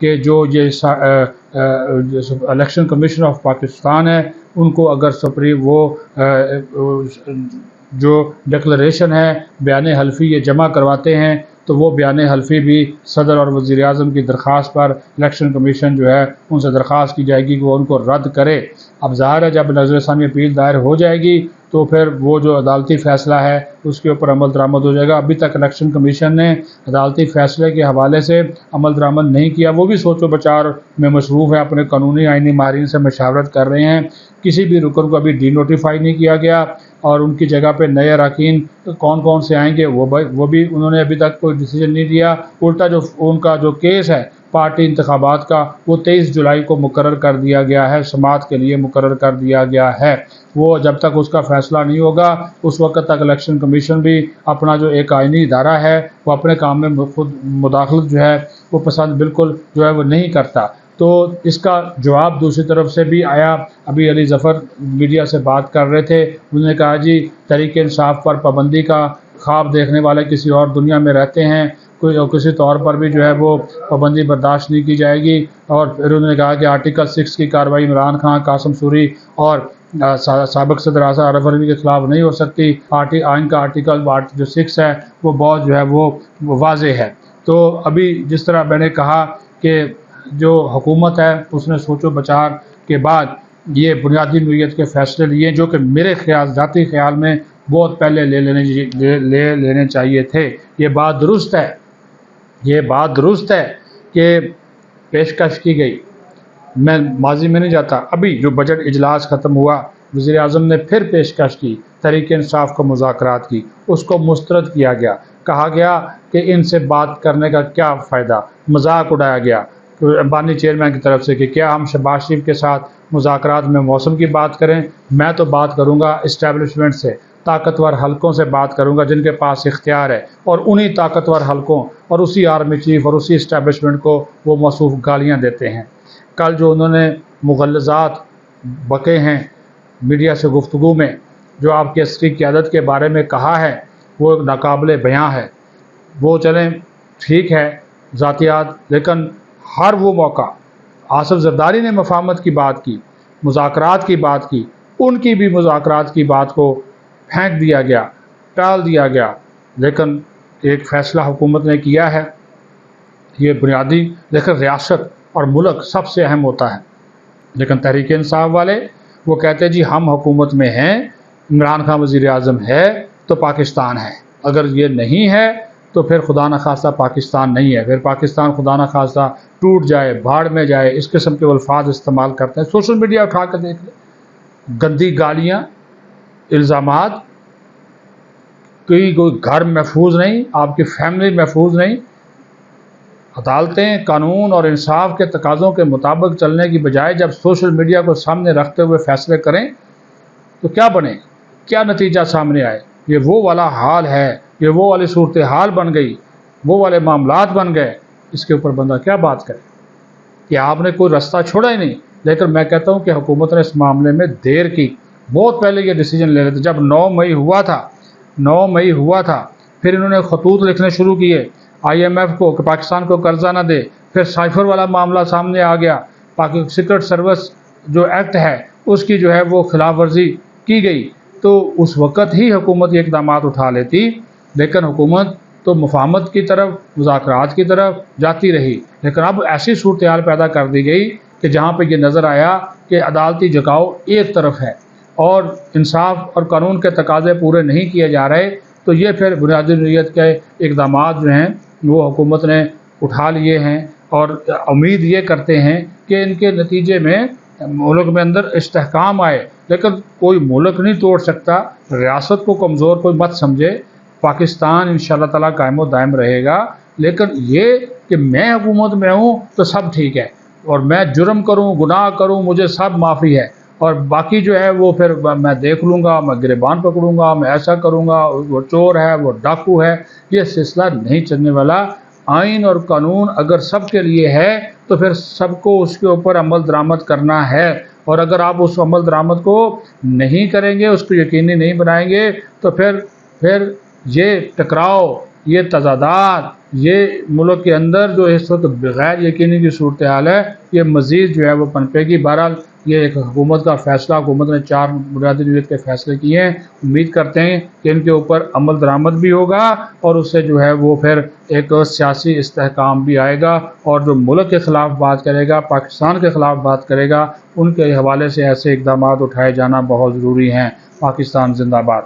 کہ جو یہ الیکشن کمیشن آف پاکستان ہے ان کو اگر وہ جو ڈکلریشن ہے بیان حلفی یہ جمع کرواتے ہیں تو وہ بیان حلفی بھی صدر اور وزیر اعظم کی درخواست پر الیکشن کمیشن جو ہے ان سے درخواست کی جائے گی کہ وہ ان کو رد کرے۔ اب ظاہر ہے جب نظر ثانی اپیل دائر ہو جائے گی تو پھر وہ جو عدالتی فیصلہ ہے اس کے اوپر عمل درآمد ہو جائے گا۔ ابھی تک الیکشن کمیشن نے عدالتی فیصلے کے حوالے سے عمل درآمد نہیں کیا، وہ بھی سوچ و بچار میں مصروف ہے، اپنے قانونی آئینی ماہرین سے مشاورت کر رہے ہیں۔ کسی بھی رکن کو ابھی ڈی نوٹیفائی نہیں کیا گیا، اور ان کی جگہ پہ نئے اراکین کون کون سے آئیں گے وہ بھی انہوں نے ابھی تک کوئی ڈیسیجن نہیں دیا۔ الٹا جو ان کا جو کیس ہے پارٹی انتخابات کا وہ 23 جولائی کو مقرر کر دیا گیا ہے، سماعت کے لیے مقرر کر دیا گیا ہے۔ وہ جب تک اس کا فیصلہ نہیں ہوگا اس وقت تک الیکشن کمیشن بھی اپنا جو ایک آئینی ادارہ ہے وہ اپنے کام میں خود مداخلت جو ہے وہ پسند بالکل جو ہے وہ نہیں کرتا۔ تو اس کا جواب دوسری طرف سے بھی آیا۔ ابھی علی ظفر میڈیا سے بات کر رہے تھے، انہوں نے کہا جی تحریک انصاف پر پابندی کا خواب دیکھنے والے کسی اور دنیا میں رہتے ہیں، کوئی کسی طور پر بھی جو ہے وہ پابندی برداشت نہیں کی جائے گی۔ اور پھر انہوں نے کہا کہ آرٹیکل 6 کی کارروائی عمران خان، قاسم سوری اور سابق صدر اعظم عارف علوی کے خلاف نہیں ہو سکتی۔ آئین کا آرٹیکل جو 6 ہے وہ بہت جو ہے وہ واضح ہے۔ تو ابھی جس طرح میں نے کہا کہ جو حکومت ہے اس نے سوچ و بچار کے بعد یہ بنیادی نوعیت کے فیصلے لیے جو کہ میرے ذاتی خیال میں بہت پہلے لے لینے چاہیے تھے۔ یہ بات درست ہے کہ پیشکش کی گئی، میں ماضی میں نہیں جاتا، ابھی جو بجٹ اجلاس ختم ہوا وزیر اعظم نے پھر پیشکش کی تحریک انصاف کو مذاکرات کی، اس کو مسترد کیا گیا، کہا گیا کہ ان سے بات کرنے کا کیا فائدہ، مذاق اڑایا گیا امبانی چیئرمین کی طرف سے کہ کیا ہم شہباز شریف کے ساتھ مذاکرات میں موسم کی بات کریں۔ میں تو بات کروں گا اسٹیبلشمنٹ سے، طاقتور حلقوں سے بات کروں گا جن کے پاس اختیار ہے، اور انہی طاقتور حلقوں اور اسی آرمی چیف اور اسی اسٹیبلشمنٹ کو وہ موصوف گالیاں دیتے ہیں۔ کل جو انہوں نے مغلظات بکے ہیں میڈیا سے گفتگو میں، جو آپ کی عسکری قیادت کے بارے میں کہا ہے وہ ناقابل بیاں ہے۔ وہ چلیں ٹھیک ہے ذاتیات، لیکن ہر وہ موقع آصف زرداری نے مفاہمت کی بات کی، مذاکرات کی بات کی، ان کی بھی مذاکرات کی بات کو پھینک دیا گیا، ٹال دیا گیا۔ لیکن ایک فیصلہ حکومت نے کیا ہے، یہ بنیادی لیکن ریاست اور ملک سب سے اہم ہوتا ہے۔ لیکن تحریک انصاف والے وہ کہتے ہیں جی ہم حکومت میں ہیں، عمران خان وزیر اعظم ہے تو پاکستان ہے، اگر یہ نہیں ہے تو پھر خدا نخواستہ پاکستان نہیں ہے، پھر پاکستان خدا نخواستہ ٹوٹ جائے، بھاڑ میں جائے، اس قسم کے الفاظ استعمال کرتے ہیں۔ سوشل میڈیا اٹھا کر دیکھ لیں، گندی گالیاں، الزامات، کوئی گھر محفوظ نہیں، آپ کی فیملی محفوظ نہیں۔ عدالتیں قانون اور انصاف کے تقاضوں کے مطابق چلنے کی بجائے جب سوشل میڈیا کو سامنے رکھتے ہوئے فیصلے کریں تو کیا بنے، کیا نتیجہ سامنے آئے؟ یہ وہ والا حال ہے، یہ وہ والی صورتحال بن گئی، وہ والے معاملات بن گئے، اس کے اوپر بندہ کیا بات کرے کہ آپ نے کوئی رستہ چھوڑا ہی نہیں۔ لیکن میں کہتا ہوں کہ حکومت نے اس معاملے میں دیر کی، بہت پہلے یہ ڈیسیجن لے لیتے۔ جب 9 مئی ہوا تھا پھر انہوں نے خطوط لکھنے شروع کیے IMF کو کہ پاکستان کو قرضہ نہ دے، پھر سائفر والا معاملہ سامنے آ گیا، سیکرٹ سروس جو ایکٹ ہے اس کی جو ہے وہ خلاف ورزی کی گئی، تو اس وقت ہی حکومت یہ اقدامات اٹھا لیتی۔ لیکن حکومت تو مفاہمت کی طرف، مذاکرات کی طرف جاتی رہی، لیکن اب ایسی صورتحال پیدا کر دی گئی کہ جہاں پہ یہ نظر آیا کہ عدالتی جھکاؤ ایک طرف ہے اور انصاف اور قانون کے تقاضے پورے نہیں کیے جا رہے، تو یہ پھر بنیادی نوعیت کے اقدامات جو ہیں وہ حکومت نے اٹھا لیے ہیں، اور امید یہ کرتے ہیں کہ ان کے نتیجے میں ملک میں اندر استحکام آئے۔ لیکن کوئی ملک نہیں توڑ سکتا، ریاست کو کمزور کوئی مت سمجھے، پاکستان انشاءاللہ تعالیٰ قائم و دائم رہے گا۔ لیکن یہ کہ میں حکومت میں ہوں تو سب ٹھیک ہے، اور میں جرم کروں، گناہ کروں، مجھے سب معافی ہے، اور باقی جو ہے وہ پھر میں دیکھ لوں گا، میں گریبان پکڑوں گا، میں ایسا کروں گا، وہ چور ہے، وہ ڈاکو ہے، یہ سلسلہ نہیں چلنے والا۔ آئین اور قانون اگر سب کے لیے ہے تو پھر سب کو اس کے اوپر عمل درآمد کرنا ہے، اور اگر آپ اس عمل درآمد کو نہیں کریں گے، اس کو یقینی نہیں بنائیں گے، تو پھر یہ ٹکراؤ، یہ تضادات، یہ ملک کے اندر جو اس وقت بغیر یقینی کی صورتحال ہے یہ مزید جو ہے وہ پنپے گی۔ بہرحال یہ ایک حکومت کا فیصلہ، حکومت نے 4 بنیادی نوعیت کے فیصلے کیے ہیں، امید کرتے ہیں کہ ان کے اوپر عمل درآمد بھی ہوگا اور اس سے جو ہے وہ پھر ایک سیاسی استحکام بھی آئے گا، اور جو ملک کے خلاف بات کرے گا، پاکستان کے خلاف بات کرے گا، ان کے حوالے سے ایسے اقدامات اٹھائے جانا بہت ضروری ہیں۔ پاکستان زندہ باد۔